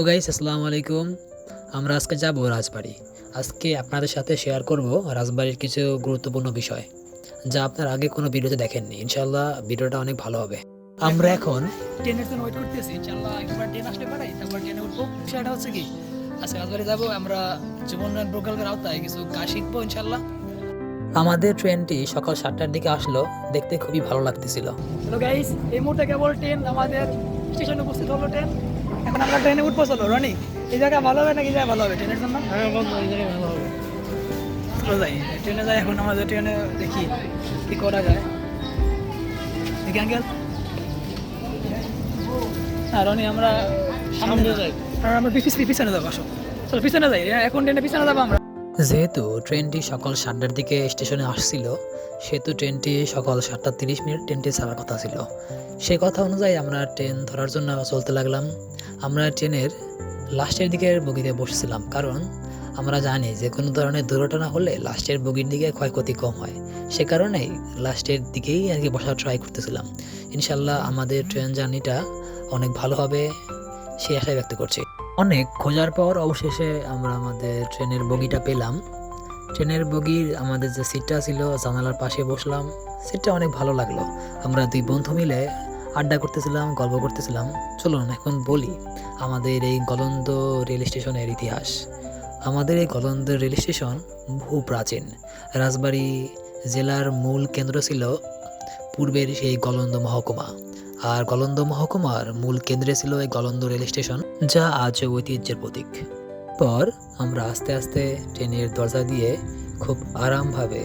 Guys আসসালামু আলাইকুম। আমরা আজকে যাব রাজবাড়ি। আজকে আপনাদের সাথে শেয়ার করব রাজবাড়ির কিছু গুরুত্বপূর্ণ বিষয় যা আপনার আগে কোনো ভিডিওতে দেখেননি। ইনশাআল্লাহ ভিডিওটা অনেক ভালো হবে। আমরা এখন ট্রেনের জন্য ওয়েট করতেছি। ইনশাআল্লাহ একবার ট্রেন আসলে পারে তারপর ট্রেনে উঠবো। বিষয়টা হচ্ছে কি, আজকে রাজবাড়ি যাব আমরা। জীবনযান প্রকল্পের আওতায় কিছু কাজ শিখবো ইনশাআল্লাহ। আমাদের ট্রেনটি সকাল 7টার দিকে আসলো, দেখতে খুবই ভালো লাগতেছিল। হ্যালো গাইস, এই মুহূর্তে কেবল ট্রেন আমাদের স্টেশনে উপস্থিত হলো। ট্রেন এখন আমরা ট্রেনে উঠবো। চলো রনি, এই জায়গা ভালো হবে নাকি জায়গা ভালো হবে ট্রেনের জন্য? হ্যাঁ বন্ধু, এই জায়গায় ভালো হবে। চলো যাই, ট্রেনে যাই। এখন আমাদের ট্রেনে দেখি কি করা যায়। দেখি আঙ্কেল। হ্যাঁ রনি, আমরা সামনে যাই আর আমরা পিছনে যাবো। আসো চলো পিছনে যাই, এখন ট্রেনে পিছনে যাবো আমরা। যেহেতু ট্রেনটি সকাল 7টার দিকে স্টেশনে আসছিল, সেহেতু ট্রেনটি সকাল 7:30 ট্রেনটি ছাড়ার কথা ছিল। সেই কথা অনুযায়ী আমরা ট্রেন ধরার জন্য চলতে লাগলাম। আমরা ট্রেনের লাস্টের দিকের বগিতে বসেছিলাম, কারণ আমরা জানি যে কোনো ধরনের দুর্ঘটনা হলে লাস্টের বগির দিকে ক্ষয়ক্ষতি কম হয়। সে কারণেই লাস্টের দিকেই আর কি বসার ট্রাই করতেছিলাম। ইনশাল্লাহ আমাদের ট্রেন জার্নিটা অনেক ভালো হবে সেই আশায় ব্যক্ত করছি। অনেক খোঁজার পর অবশেষে আমরা আমাদের ট্রেনের বগিটা পেলাম। ট্রেনের বগির আমাদের যে সিটটা ছিল জানালার পাশে বসলাম। সিটটা অনেক ভালো লাগলো। আমরা দুই বন্ধু মিলে আড্ডা করতেছিলাম, গল্প করতেছিলাম। চলুন এখন বলি আমাদের এই গলন্দ রেল স্টেশনের ইতিহাস। আমাদের এই গলন্দ রেল স্টেশন বহু প্রাচীন। রাজবাড়ী জেলার মূল কেন্দ্র ছিল পূর্বের সেই গলন্দ মহকুমা, আর গলন্দ মহকুমার মূল কেন্দ্রে ছিল এই গলন্দ রেল স্টেশন, যা আজ ঐতিহ্যের প্রতীক। পর আমরা আস্তে আস্তে ট্রেনের দরজা দিয়ে খুব আরামভাবে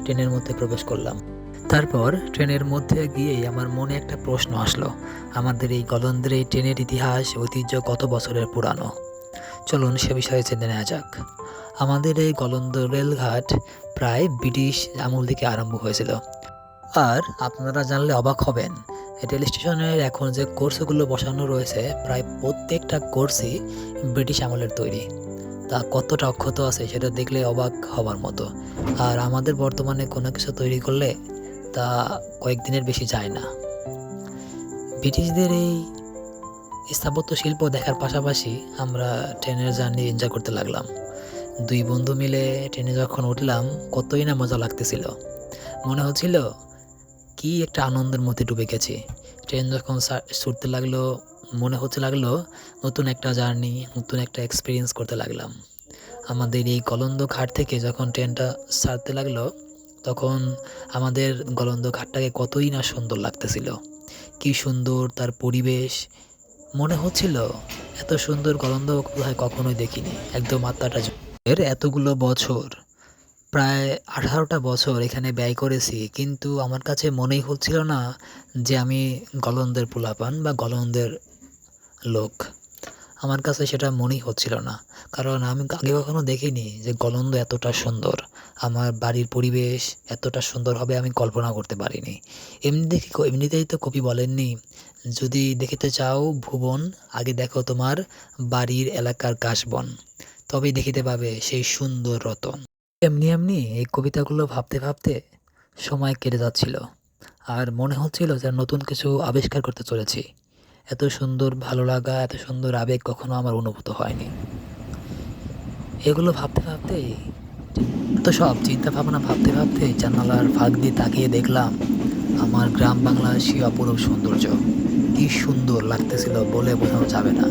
ট্রেনের মধ্যে প্রবেশ করলাম। তারপর ট্রেনের মধ্যে গিয়েই আমার মনে একটা প্রশ্ন আসলো, আমাদের এই গলন্দের এই ট্রেনের ইতিহাস ঐতিহ্য কত বছরের পুরানো। চলুন সে বিষয়ে জেনে নেওয়া যাক। আমাদের এই গলন্দ রেলঘাট প্রায় ব্রিটিশ আমল থেকে আরম্ভ হয়েছিল। আর আপনারা জানলে অবাক হবেন, রেল স্টেশনের এখন যে কোর্সগুলো বসানো রয়েছে প্রায় প্রত্যেকটা কোর্সই ব্রিটিশ আমলের তৈরি। তা কতটা অক্ষত আছে সেটা দেখলে অবাক হবার মতো। আর আমাদের বর্তমানে কোনো কিছু তৈরি করলে তা কয়েকদিনের বেশি যায় না। ব্রিটিশদের এই স্থাপত্য শিল্প দেখার পাশাপাশি আমরা ট্রেনের জার্নি এনজয় করতে লাগলাম। দুই বন্ধু মিলে ট্রেনে যখন উঠলাম কতই না মজা লাগতেছিল। মনে হচ্ছিল কি একটা আনন্দের মধ্যে ডুবে গেছি। ট্রেন যখন ছুটতে লাগলো মনে হতে লাগলো নতুন একটা জার্নি, নতুন একটা এক্সপিরিয়েন্স করতে লাগলাম। আমাদের এই গলন্দ ঘাট থেকে যখন ট্রেনটা ছাড়তে লাগলো তখন আমাদের গলন্দ ঘাটটাকে কতই না সুন্দর লাগতেছিল। কি সুন্দর তার পরিবেশ, মনে হচ্ছিল এত সুন্দর গলন্দ কোথায় কখনোই দেখিনি। একদম আত্মাটা এর এতগুলো বছর, প্রায় 18টা বছর এখানে ব্যয় করেছি, কিন্তু আমার কাছে মনেই হচ্ছিল না যে আমি গলন্দের পোলাপান বা গলন্দের লোক। আমার কাছে সেটা মনেই হচ্ছিল না, কারণ আমি আগে কখনো দেখিনি যে গলন্দ এতটা সুন্দর। আমার বাড়ির পরিবেশ এতটা সুন্দর হবে আমি কল্পনা করতে পারিনি। এমনিতেই তো কবি বলেননি, যদি দেখিতে চাও ভুবন আগে দেখো তোমার বাড়ির এলাকার কাশবন, তবেই দেখিতে পাবে সেই সুন্দর রতন। এমনি এমনি এই কবিতাগুলো ভাবতে ভাবতে সময় কেটে যাচ্ছিল, আর মনে হচ্ছিল যে নতুন কিছু আবিষ্কার করতে চলেছি। এত সুন্দর ভালো লাগা, এত সুন্দর আবেগ কখনো আমার অনুভূত হয়নি। এগুলো ভাবতে ভাবতেই, তো সব চিন্তা ভাবনা ভাবতে ভাবতে জানালার ফাঁক দিয়ে তাকিয়ে দেখলাম আমার গ্রাম বাংলার সেই অপরূপ সৌন্দর্য। কি সুন্দর লাগতেছিল বলে বোঝানো যাবে না।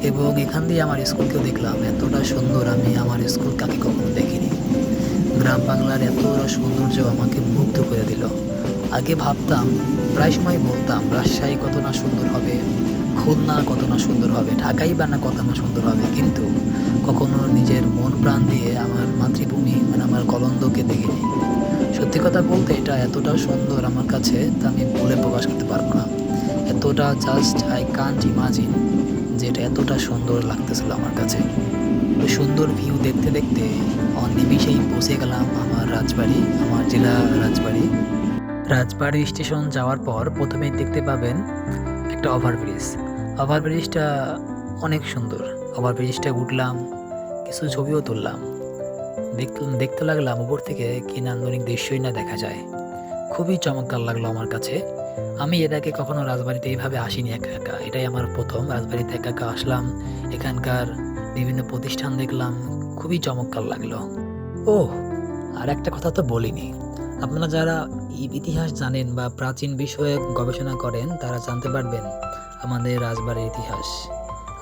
এবং এখান দিয়ে আমার স্কুলকেও দেখলাম, এতটা সুন্দর আমি আমার স্কুল কাকে কখনো দেখিনি। গ্রাম বাংলার এতটা সৌন্দর্য আমাকে মুগ্ধ করে দিল। আগে ভাবতাম, প্রায় সময় বলতাম রাজশাহী কত না সুন্দর হবে, খুলনা কত না সুন্দর হবে, ঢাকাই বা না কত না সুন্দর হবে, কিন্তু কখনো নিজের মন প্রাণ দিয়ে আমার মাতৃভূমি মানে আমার গলন্দকে দেখিনি। সত্যি কথা বলতে এটা এতটা সুন্দর আমার কাছে তা আমি বলে প্রকাশ করতে পারবো না। এতটা জাস্ট আই কান্ট ইমাজিন যে এটা এতটা সুন্দর লাগতেছিল আমার কাছে। তো সুন্দর ভিউ দেখতে দেখতে নিমিষেই পৌঁছে গেলাম আমার রাজবাড়ি, আমার জেলা রাজবাড়ি। রাজবাড়ি স্টেশন যাওয়ার পর প্রথমেই দেখতে পাবেন একটা ওভারব্রিজ। ওভারব্রিজটা অনেক সুন্দর। ওভারব্রিজটা উঠলাম, কিছু ছবিও তুললাম। দেখতে লাগলাম উপর থেকে কি নান্দনিক দৃশ্যই না দেখা যায়। খুবই চমৎকার লাগলো আমার কাছে। আমি এর আগে কখনো রাজবাড়িতে এইভাবে আসিনি একা একা, এটাই আমার প্রথম। রাজবাড়িতে একা একা আসলাম, এখানকার বিভিন্ন প্রতিষ্ঠান দেখলাম, খুবই চমৎকার লাগলো। ও, আর একটা কথা তো বলিনি, আপনারা যারা ইতিহাস জানেন বা প্রাচীন বিষয়ে গবেষণা করেন তারা জানতে পারবেন আমাদের রাজবাড়ির ইতিহাস।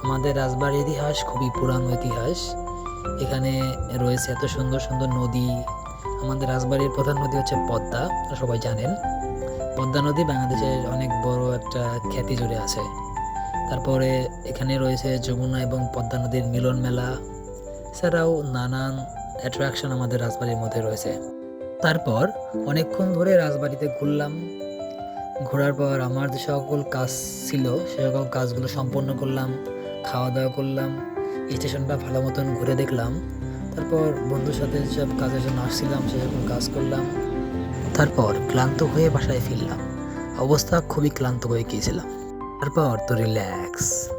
আমাদের রাজবাড়ির ইতিহাস খুবই পুরানো ইতিহাস। এখানে রয়েছে এত সুন্দর সুন্দর নদী। আমাদের রাজবাড়ির প্রধান নদী হচ্ছে পদ্মা, সবাই জানেন। পদ্মা নদী বাংলাদেশের অনেক বড় একটা খ্যাতি জুড়ে আছে। তারপরে এখানে রয়েছে যমুনা এবং পদ্মা নদীর মিলন মেলা, এছাড়াও নানান অ্যাট্রাকশন আমাদের রাজবাড়ির মধ্যে রয়েছে। তারপর অনেকক্ষণ ধরে রাজবাড়িতে ঘুরলাম। ঘোরার পর আমার যে সকল কাজ ছিল সে সকল কাজগুলো সম্পন্ন করলাম, খাওয়া দাওয়া করলাম, স্টেশনটা ভালো মতন ঘুরে দেখলাম। তারপর বন্ধুর সাথে যেসব কাজের জন্য আসছিলাম সেরকম কাজ করলাম। তারপর ক্লান্ত হয়ে বাসায় ফিরলাম। অবস্থা খুবই ক্লান্ত হয়ে গিয়েছিলাম। তারপর তো রিল্যাক্স।